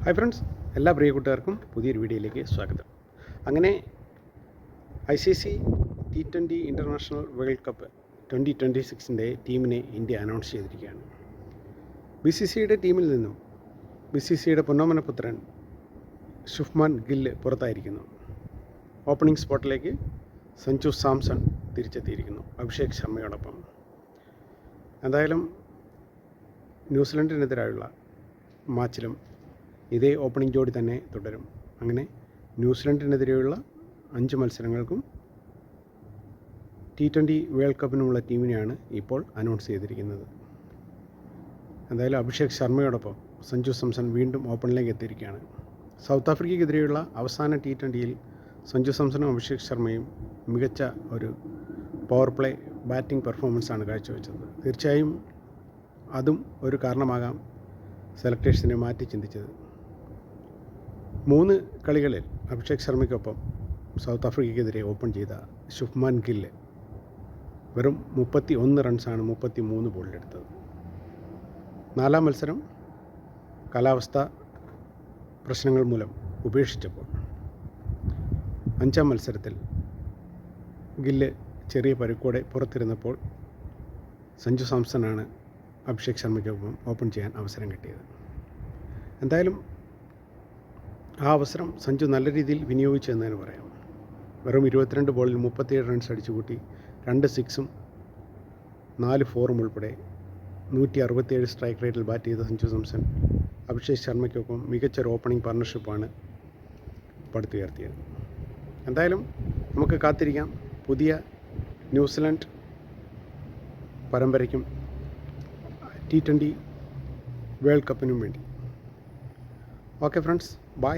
Hi friends, എല്ലാ പ്രിയ കൂട്ടുകാർക്കും പുതിയൊരു വീഡിയോയിലേക്ക് സ്വാഗതം. അങ്ങനെ ICC T20 international world cup 2026 ടീമിനെ ഇന്ത്യ അനൗൺസ് ചെയ്തിരിക്കുകയാണ്. BCCIയുടെ ടീമിൽ നിന്നും BCCIയുടെ പൊന്നോമനപുത്രൻ ശുഭ്മാൻ ഗിൽ പുറത്തായിരിക്കുന്നു. ഓപ്പണിംഗ് സ്പോട്ടിലേക്ക് സഞ്ജു സാംസൺ തിരിച്ചെത്തിയിരിക്കുന്നു അഭിഷേക് ശർമ്മയോടൊപ്പം. എന്തായാലും ന്യൂസിലൻഡിനെതിരായുള്ള മാച്ചിലും ഇതേ ഓപ്പണിംഗ് ജോഡി തന്നെ തുടരും. അങ്ങനെ ന്യൂസിലൻഡിനെതിരെയുള്ള 5 മത്സരങ്ങൾക്കും T20 വേൾഡ് കപ്പിനുമുള്ള ടീമിനെയാണ് ഇപ്പോൾ അനൗൺസ് ചെയ്തിരിക്കുന്നത്. എന്തായാലും അഭിഷേക് ശർമ്മയോടൊപ്പം സഞ്ജു സാംസൺ വീണ്ടും ഓപ്പണിലേക്ക് എത്തിയിരിക്കുകയാണ്. സൗത്ത് ആഫ്രിക്കയ്ക്കെതിരെയുള്ള അവസാന T20യിൽ സഞ്ജു സാംസണും അഭിഷേക് ശർമ്മയും മികച്ച ഒരു പവർ പ്ലേ ബാറ്റിംഗ് പെർഫോമൻസാണ് കാഴ്ചവെച്ചത്. തീർച്ചയായും അതും ഒരു കാരണമാകാം സെലക്ടേഴ്സിനെ മാറ്റി ചിന്തിച്ചത്. 3 കളികളിൽ അഭിഷേക് ശർമ്മയ്ക്കൊപ്പം സൗത്ത് ആഫ്രിക്കയ്ക്കെതിരെ ഓപ്പൺ ചെയ്ത ശുഭ്മാൻ ഗിൽ വെറും 31 റൺസാണ് 33 ബോളിലെടുത്തത്. 4ാം മത്സരം കാലാവസ്ഥ പ്രശ്നങ്ങൾ മൂലം ഉപേക്ഷിച്ചപ്പോൾ 5ാം മത്സരത്തിൽ ഗില്ല് ചെറിയ പരുക്കോടെ പുറത്തിരുന്നപ്പോൾ സഞ്ജു സാംസണാണ് അഭിഷേക് ശർമ്മയ്ക്കൊപ്പം ഓപ്പൺ ചെയ്യാൻ അവസരം കിട്ടിയത്. എന്തായാലും ആ അവസരം സഞ്ജു നല്ല രീതിയിൽ വിനിയോഗിച്ചു എന്നതിന് പറയാം. വെറും 22 ബോളിൽ 37 റൺസ് അടിച്ചു കൂട്ടി 2 സിക്സും 4 ഫോറും ഉൾപ്പെടെ 167 സ്ട്രൈക്ക് റേറ്റിൽ ബാറ്റ് ചെയ്ത സഞ്ജു സാംസൺ അഭിഷേക് ശർമ്മയ്ക്കൊപ്പം മികച്ചൊരു ഓപ്പണിംഗ് പാർട്ണർഷിപ്പാണ് പടുത്തുയർത്തിയത്. എന്തായാലും നമുക്ക് കാത്തിരിക്കാം പുതിയ ന്യൂസിലൻഡ് പരമ്പരയ്ക്കും T20 വേൾഡ് കപ്പിനും വേണ്ടി. Okay friends, by.